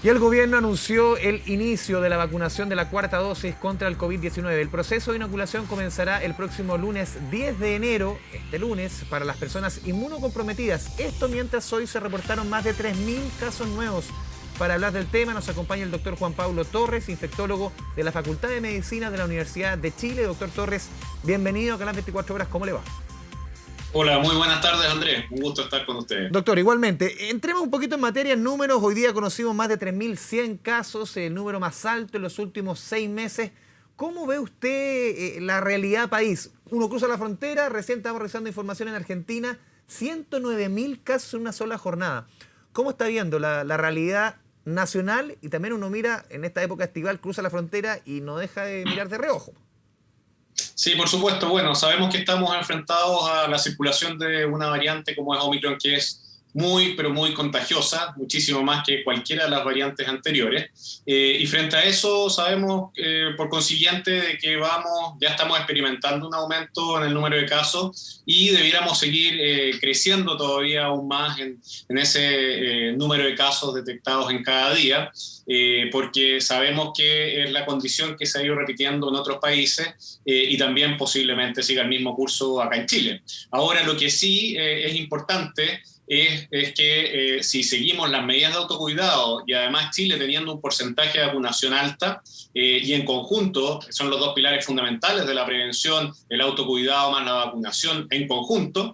Y el gobierno anunció el inicio de la vacunación de la cuarta dosis contra el COVID-19. El proceso de inoculación comenzará el próximo lunes 10 de enero, este lunes, para las personas inmunocomprometidas. Esto mientras hoy se reportaron más de 3.000 casos nuevos. Para hablar del tema nos acompaña el doctor Juan Pablo Torres, infectólogo de la Facultad de Medicina de la Universidad de Chile. Doctor Torres, bienvenido a Canal 24 Horas. ¿Cómo le va? Hola, muy buenas tardes, Andrés. Un gusto estar con ustedes. Doctor, igualmente, entremos un poquito en materia, en números. Hoy día conocimos más de 3.100 casos, el número más alto en los últimos 6 meses. ¿Cómo ve usted la realidad país? Uno cruza la frontera, recién estamos revisando información en Argentina, 109.000 casos en una sola jornada. ¿Cómo está viendo la realidad nacional? Y también uno mira, en esta época estival, cruza la frontera y no deja de mirar de reojo. Sí, por supuesto. Bueno, sabemos que estamos enfrentados a la circulación de una variante como es Omicron, que es muy, pero muy contagiosa, muchísimo más que cualquiera de las variantes anteriores. Y frente a eso sabemos, por consiguiente, de que ya estamos experimentando un aumento en el número de casos y debiéramos seguir creciendo todavía aún más en ese número de casos detectados en cada día, porque sabemos que es la condición que se ha ido repitiendo en otros países y también posiblemente siga el mismo curso acá en Chile. Ahora, lo que sí es importante es que si seguimos las medidas de autocuidado y además Chile teniendo un porcentaje de vacunación alta y en conjunto, son los dos pilares fundamentales de la prevención, el autocuidado más la vacunación en conjunto,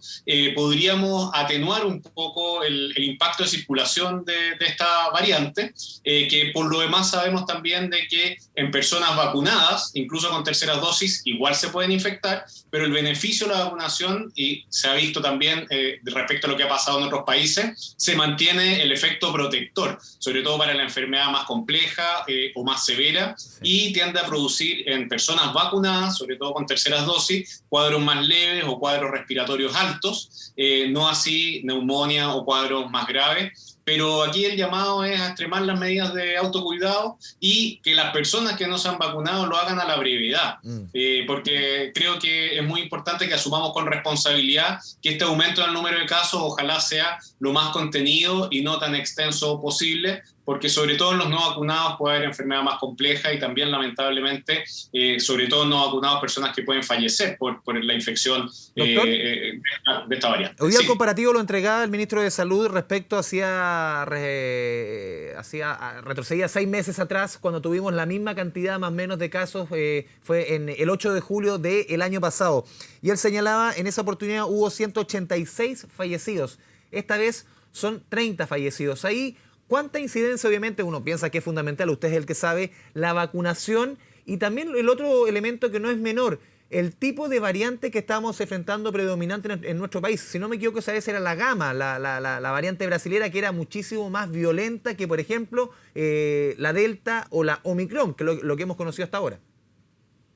podríamos atenuar un poco el impacto de circulación de esta variante, que por lo demás sabemos también de que en personas vacunadas, incluso con terceras dosis, igual se pueden infectar, pero el beneficio de la vacunación, y se ha visto también respecto a lo que ha pasado en otros países, se mantiene el efecto protector, sobre todo para la enfermedad más compleja o más severa, y tiende a producir en personas vacunadas, sobre todo con terceras dosis, cuadros más leves o cuadros respiratorios altos, no así neumonía o cuadros más graves. Pero aquí el llamado es a extremar las medidas de autocuidado y que las personas que no se han vacunado lo hagan a la brevedad, porque creo que es muy importante que asumamos con responsabilidad que este aumento en el número de casos ojalá sea lo más contenido y no tan extenso posible, porque sobre todo en los no vacunados puede haber enfermedad más compleja y también lamentablemente, sobre todo en no vacunados, personas que pueden fallecer por la infección de esta variante. Hoy día Sí. el comparativo lo entregaba el ministro de Salud respecto retrocedía 6 meses atrás, cuando tuvimos la misma cantidad más o menos de casos, fue en el 8 de julio del año pasado. Y él señalaba, en esa oportunidad hubo 186 fallecidos. Esta vez son 30 fallecidos. Ahí, ¿cuánta incidencia? Obviamente uno piensa que es fundamental, usted es el que sabe, la vacunación y también el otro elemento que no es menor, el tipo de variante que estamos enfrentando predominante en nuestro país. Si no me equivoco, esa vez era la Gamma, la variante brasilera, que era muchísimo más violenta que, por ejemplo, la Delta o la Omicron, que es lo que hemos conocido hasta ahora.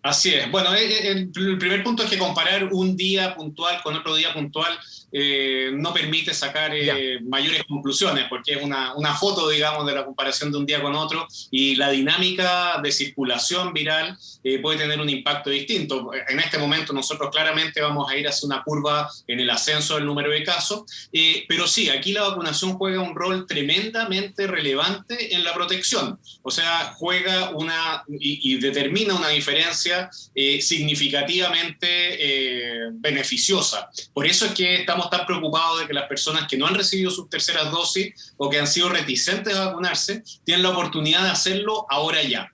Así es. Bueno, el primer punto es que comparar un día puntual con otro día puntual no permite sacar mayores conclusiones, porque es una foto, digamos, de la comparación de un día con otro, y la dinámica de circulación viral puede tener un impacto distinto. En este momento nosotros claramente vamos a ir hacia una curva en el ascenso del número de casos, pero sí, aquí la vacunación juega un rol tremendamente relevante en la protección. O sea, juega y determina una diferencia significativamente beneficiosa. Por eso es que estamos tan preocupados de que las personas que no han recibido sus terceras dosis o que han sido reticentes a vacunarse tienen la oportunidad de hacerlo ahora ya.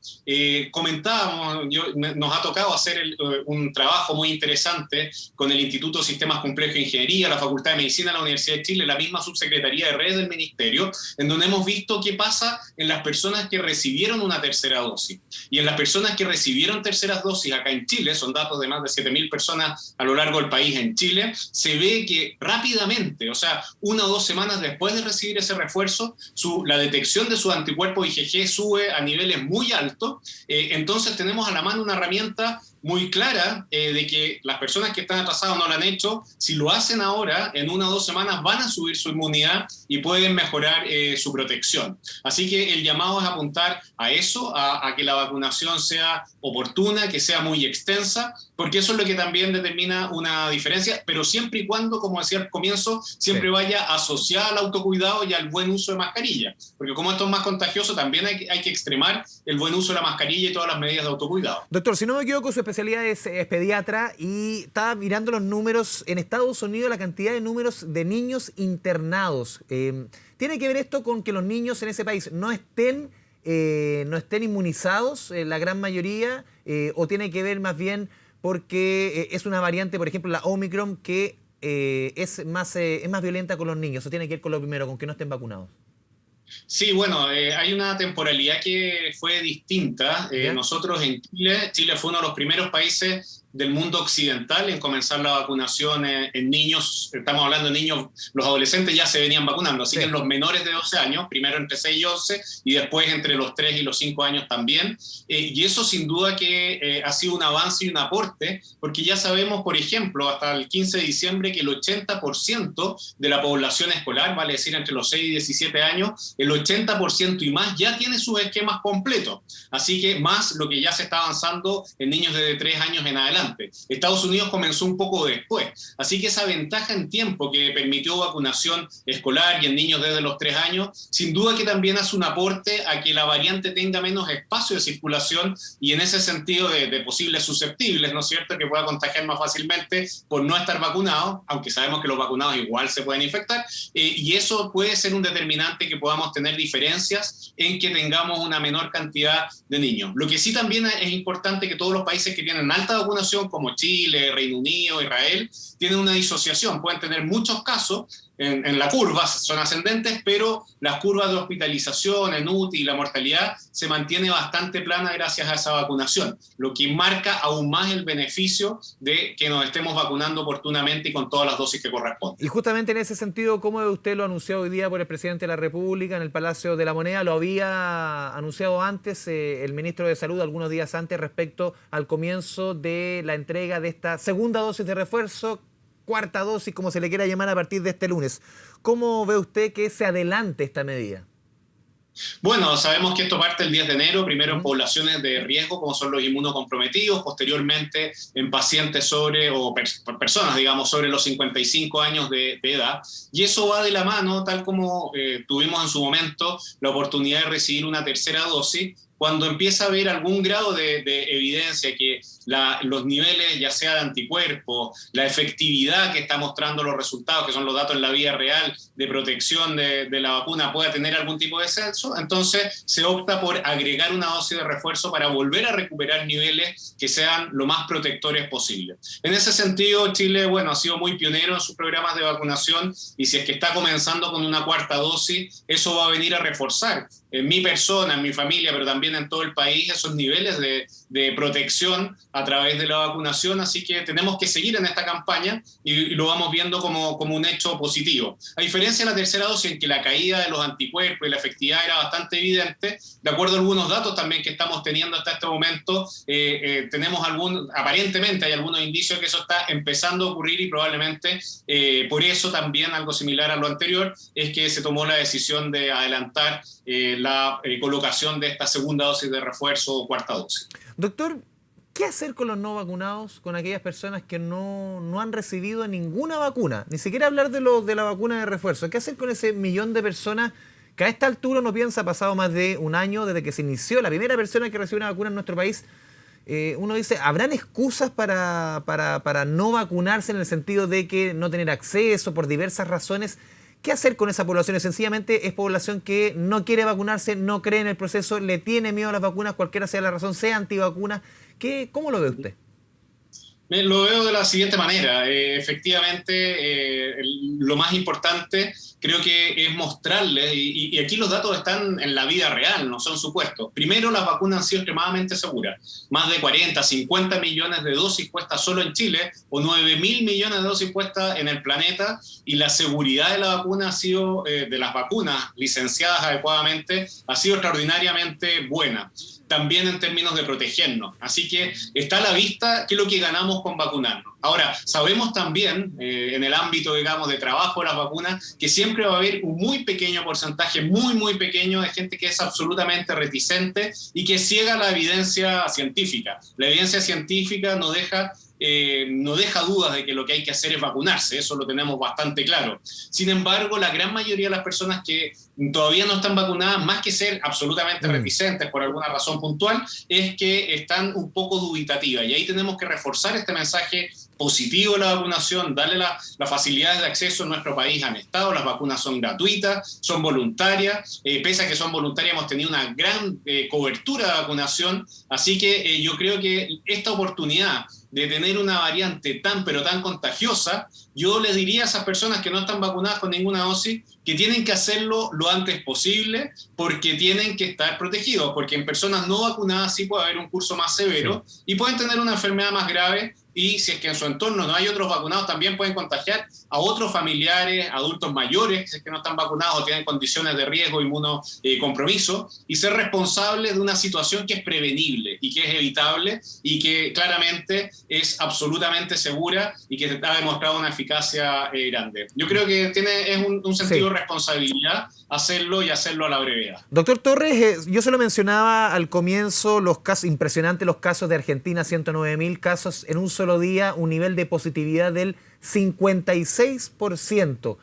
Comentábamos, nos ha tocado hacer un trabajo muy interesante con el Instituto de Sistemas Complejos de Ingeniería, la Facultad de Medicina de la Universidad de Chile, la misma Subsecretaría de Redes del Ministerio, en donde hemos visto qué pasa en las personas que recibieron una tercera dosis. Y en las personas que recibieron terceras dosis acá en Chile, son datos de más de 7.000 personas a lo largo del país en Chile, se ve que rápidamente, o sea, 1 o 2 semanas después de recibir ese refuerzo, la detección de sus anticuerpos IgG sube a niveles muy altos. Entonces tenemos a la mano una herramienta muy clara de que las personas que están atrasadas no lo han hecho, si lo hacen ahora, en 1 o 2 semanas van a subir su inmunidad y pueden mejorar su protección. Así que el llamado es apuntar a eso, a que la vacunación sea oportuna, que que sea muy extensa, porque eso es lo que también determina una diferencia, pero siempre y cuando, como decía al comienzo, siempre vaya asociada al autocuidado y al buen uso de mascarilla, porque como esto es más contagioso, también hay que extremar el buen uso de la mascarilla y todas las medidas de autocuidado. Doctor, si no me equivoco, su especialidad es pediatra y estaba mirando los números. En Estados Unidos, la cantidad de números de niños internados. ¿Tiene que ver esto con que los niños en ese país no estén inmunizados, la gran mayoría, o tiene que ver más bien porque es una variante, por ejemplo, la Omicron, que es más violenta con los niños, o tiene que ver con lo primero, con que no estén vacunados? Sí, bueno, hay una temporalidad que fue distinta. Nosotros en Chile fue uno de los primeros países del mundo occidental en comenzar la vacunación en niños. Estamos hablando de niños, los adolescentes ya se venían vacunando, así que en los menores de 12 años, primero entre 6 y 11 y después entre los 3 y los 5 años también. Y eso sin duda que ha sido un avance y un aporte, porque ya sabemos, por ejemplo, hasta el 15 de diciembre que el 80% de la población escolar, vale decir entre los 6 y 17 años, el 80% y más ya tiene sus esquemas completos. Así que más lo que ya se está avanzando en niños de 3 años en adelante. Estados Unidos comenzó un poco después. Así que esa ventaja en tiempo que permitió vacunación escolar y en niños desde los 3 años, sin duda que también hace un aporte a que la variante tenga menos espacio de circulación y en ese sentido de posibles susceptibles, ¿no es cierto?, que pueda contagiar más fácilmente por no estar vacunado, aunque sabemos que los vacunados igual se pueden infectar, y eso puede ser un determinante que podamos tener diferencias en que tengamos una menor cantidad de niños. Lo que sí también es importante que todos los países que tienen alta vacunación, como Chile, Reino Unido, Israel, tienen una disociación. Pueden tener muchos casos en la curva, son ascendentes, pero las curvas de hospitalización, en UTI y la mortalidad se mantiene bastante plana gracias a esa vacunación, lo que marca aún más el beneficio de que nos estemos vacunando oportunamente y con todas las dosis que corresponden. Y justamente en ese sentido, ¿cómo usted lo anunció hoy día por el presidente de la República en el Palacio de la Moneda? Lo había anunciado antes el ministro de Salud algunos días antes respecto al comienzo de la entrega de esta segunda dosis de refuerzo, cuarta dosis, como se le quiera llamar, a partir de este lunes. ¿Cómo ve usted que se adelante esta medida? Bueno, sabemos que esto parte el 10 de enero, primero en poblaciones de riesgo, como son los inmunocomprometidos, posteriormente en pacientes personas, digamos, sobre los 55 años de edad. Y eso va de la mano, tal como tuvimos en su momento la oportunidad de recibir una tercera dosis, cuando empieza a haber algún grado de evidencia que los niveles, ya sea de anticuerpos, la efectividad que está mostrando los resultados, que son los datos en la vida real de protección de la vacuna, pueda tener algún tipo de descenso, entonces se opta por agregar una dosis de refuerzo para volver a recuperar niveles que sean lo más protectores posible. En ese sentido, Chile, bueno, ha sido muy pionero en sus programas de vacunación y si es que está comenzando con una cuarta dosis, eso va a venir a reforzar en mi persona, en mi familia, pero también en todo el país, esos niveles de protección a través de la vacunación, así que tenemos que seguir en esta campaña y lo vamos viendo como un hecho positivo. A diferencia de la tercera dosis, en que la caída de los anticuerpos y la efectividad era bastante evidente, de acuerdo a algunos datos también que estamos teniendo hasta este momento, tenemos aparentemente hay algunos indicios que eso está empezando a ocurrir y probablemente por eso también algo similar a lo anterior, es que se tomó la decisión de adelantar la colocación de esta segunda dosis de refuerzo o cuarta dosis. Doctor, ¿qué hacer con los no vacunados, con aquellas personas que no han recibido ninguna vacuna? Ni siquiera hablar de la vacuna de refuerzo. ¿Qué hacer con ese millón de personas que a esta altura uno piensa, ha pasado más de un año desde que se inició la primera persona que recibió una vacuna en nuestro país? Uno dice, ¿habrán excusas para no vacunarse en el sentido de que no tener acceso por diversas razones? ¿Qué hacer con esa población? Sencillamente es población que no quiere vacunarse, no cree en el proceso, le tiene miedo a las vacunas, cualquiera sea la razón, sea antivacuna. ¿Cómo lo ve usted? Lo veo de la siguiente manera. Efectivamente, lo más importante creo que es mostrarles, y aquí los datos están en la vida real, no son supuestos. Primero, las vacunas han sido extremadamente seguras. Más de 40, 50 millones de dosis puestas solo en Chile, o 9.000 millones de dosis puestas en el planeta, y la seguridad de la vacuna ha sido, de las vacunas licenciadas adecuadamente, ha sido extraordinariamente buena. también en términos de protegernos. Así que está a la vista qué es lo que ganamos con vacunarnos. Ahora, sabemos también, en el ámbito, digamos, de trabajo de las vacunas, que siempre va a haber un muy pequeño porcentaje, muy, muy pequeño, de gente que es absolutamente reticente y que ciega la evidencia científica. La evidencia científica no deja dudas de que lo que hay que hacer es vacunarse, eso lo tenemos bastante claro. Sin embargo, la gran mayoría de las personas que todavía no están vacunadas, más que ser absolutamente reticentes por alguna razón puntual, es que están un poco dubitativas. Y ahí tenemos que reforzar este mensaje positivo de la vacunación, darle las facilidades de acceso en nuestro país han estado, las vacunas son gratuitas, son voluntarias, pese a que son voluntarias hemos tenido una gran cobertura de vacunación, así que yo creo que esta oportunidad de tener una variante tan pero tan contagiosa, yo les diría a esas personas que no están vacunadas con ninguna dosis que tienen que hacerlo lo antes posible porque tienen que estar protegidos, porque en personas no vacunadas sí puede haber un curso más severo y pueden tener una enfermedad más grave y si es que en su entorno no hay otros vacunados también pueden contagiar a otros familiares, adultos mayores, si es que no están vacunados o tienen condiciones de riesgo, inmunocompromiso, y ser responsables de una situación que es prevenible y que es evitable y que claramente es absolutamente segura y que ha demostrado una eficacia grande. Yo creo que es un sentido de responsabilidad hacerlo y hacerlo a la brevedad. Doctor Torres, yo se lo mencionaba al comienzo, los casos impresionantes, los casos de Argentina, 109.000 casos en un solo día, un nivel de positividad del 56%.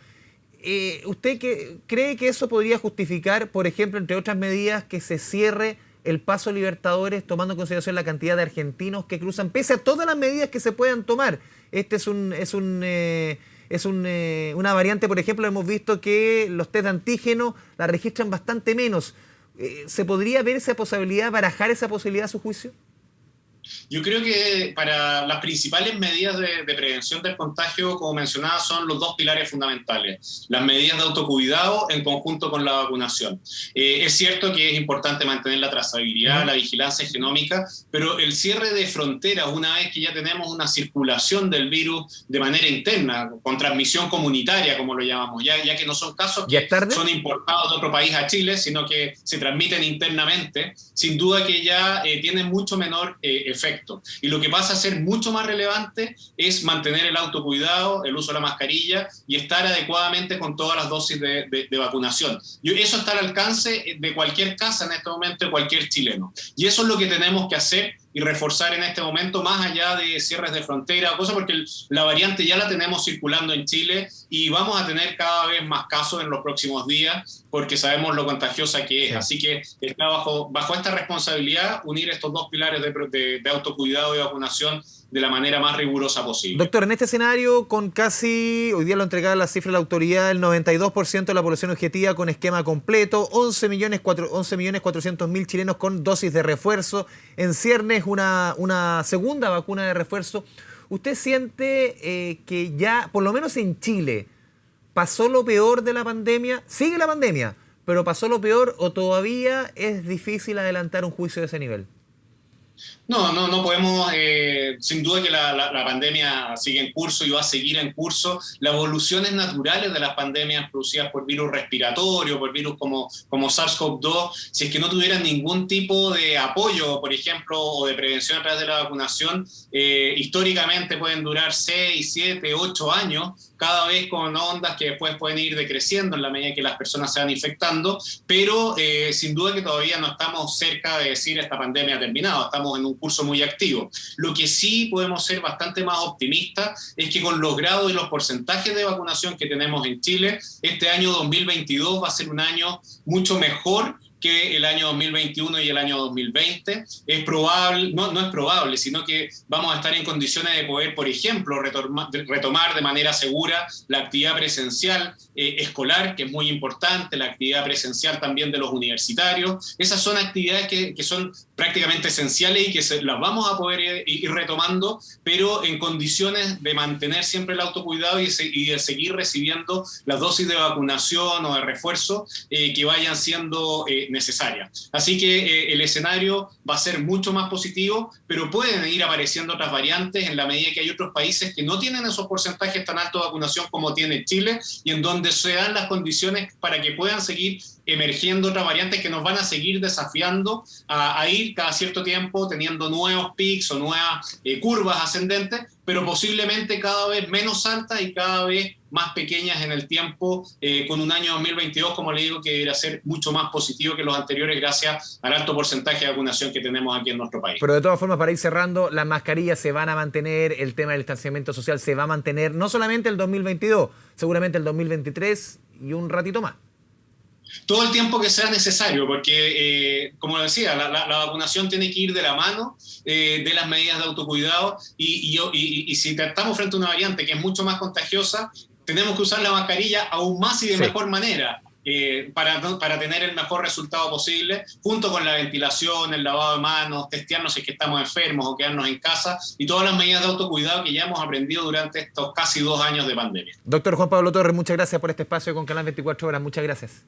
¿Usted cree que eso podría justificar, por ejemplo, entre otras medidas, que se cierre el paso Libertadores, tomando en consideración la cantidad de argentinos que cruzan, pese a todas las medidas que se puedan tomar? Este es una variante, por ejemplo, hemos visto que los test de antígeno la registran bastante menos. ¿Se podría ver esa posibilidad, barajar esa posibilidad a su juicio? Yo creo que para las principales medidas de prevención del contagio, como mencionaba, son los dos pilares fundamentales. Las medidas de autocuidado en conjunto con la vacunación. Es cierto que es importante mantener la trazabilidad, la vigilancia genómica, pero el cierre de fronteras, una vez que ya tenemos una circulación del virus de manera interna, con transmisión comunitaria, como lo llamamos, ya que no son casos que son importados de otro país a Chile, sino que se transmiten internamente, sin duda que ya tienen mucho menor efecto. Y lo que pasa a ser mucho más relevante es mantener el autocuidado, el uso de la mascarilla y estar adecuadamente con todas las dosis de vacunación. Y eso está al alcance de cualquier casa en este momento, de cualquier chileno. Y eso es lo que tenemos que hacer y reforzar en este momento, más allá de cierres de frontera o cosas, porque la variante ya la tenemos circulando en Chile y vamos a tener cada vez más casos en los próximos días, porque sabemos lo contagiosa que es. Sí. Así que está bajo esta responsabilidad unir estos dos pilares de autocuidado y vacunación de la manera más rigurosa posible. Doctor, en este escenario, con casi, hoy día lo entregaba la cifra de la autoridad, el 92% de la población objetiva con esquema completo, 11.400.000 chilenos con dosis de refuerzo, en ciernes una segunda vacuna de refuerzo. ¿Usted siente que ya, por lo menos en Chile, pasó lo peor de la pandemia? Sigue la pandemia, pero pasó lo peor o todavía es difícil adelantar un juicio de ese nivel? No podemos, sin duda que la pandemia sigue en curso y va a seguir en curso. Las evoluciones naturales de las pandemias producidas por virus respiratorio, por virus como SARS-CoV-2, si es que no tuvieran ningún tipo de apoyo, por ejemplo, o de prevención a través de la vacunación, históricamente pueden durar 6, 7, 8 años, cada vez con ondas que después pueden ir decreciendo en la medida que las personas se van infectando, pero sin duda que todavía no estamos cerca de decir esta pandemia ha terminado, estamos en un curso muy activo. Lo que sí podemos ser bastante más optimistas es que con los grados y los porcentajes de vacunación que tenemos en Chile, este año 2022 va a ser un año mucho mejor que el año 2021 y el año 2020. Es probable, no es probable, sino que vamos a estar en condiciones de poder, por ejemplo, retomar de manera segura la actividad presencial escolar, que es muy importante, la actividad presencial también de los universitarios. Esas son actividades que son prácticamente esenciales y que las vamos a poder ir retomando, pero en condiciones de mantener siempre el autocuidado y de seguir recibiendo las dosis de vacunación o de refuerzo que vayan siendo necesarias. Así que el escenario va a ser mucho más positivo, pero pueden ir apareciendo otras variantes en la medida que hay otros países que no tienen esos porcentajes tan altos de vacunación como tiene Chile y en donde se dan las condiciones para que puedan seguir emergiendo otras variantes que nos van a seguir desafiando a ir cada cierto tiempo teniendo nuevos pics o nuevas curvas ascendentes, pero posiblemente cada vez menos altas y cada vez más pequeñas en el tiempo, con un año 2022, como le digo, que debería ser mucho más positivo que los anteriores gracias al alto porcentaje de vacunación que tenemos aquí en nuestro país. Pero de todas formas, para ir cerrando, las mascarillas se van a mantener, el tema del distanciamiento social se va a mantener, no solamente el 2022, seguramente el 2023 y un ratito más. Todo el tiempo que sea necesario, porque, como decía, la vacunación tiene que ir de la mano de las medidas de autocuidado y si estamos frente a una variante que es mucho más contagiosa, tenemos que usar la mascarilla aún más y de mejor manera para tener el mejor resultado posible, junto con la ventilación, el lavado de manos, testearnos si es que estamos enfermos o quedarnos en casa y todas las medidas de autocuidado que ya hemos aprendido durante estos casi 2 años de pandemia. Doctor Juan Pablo Torres, muchas gracias por este espacio con Canal 24 Horas. Muchas gracias.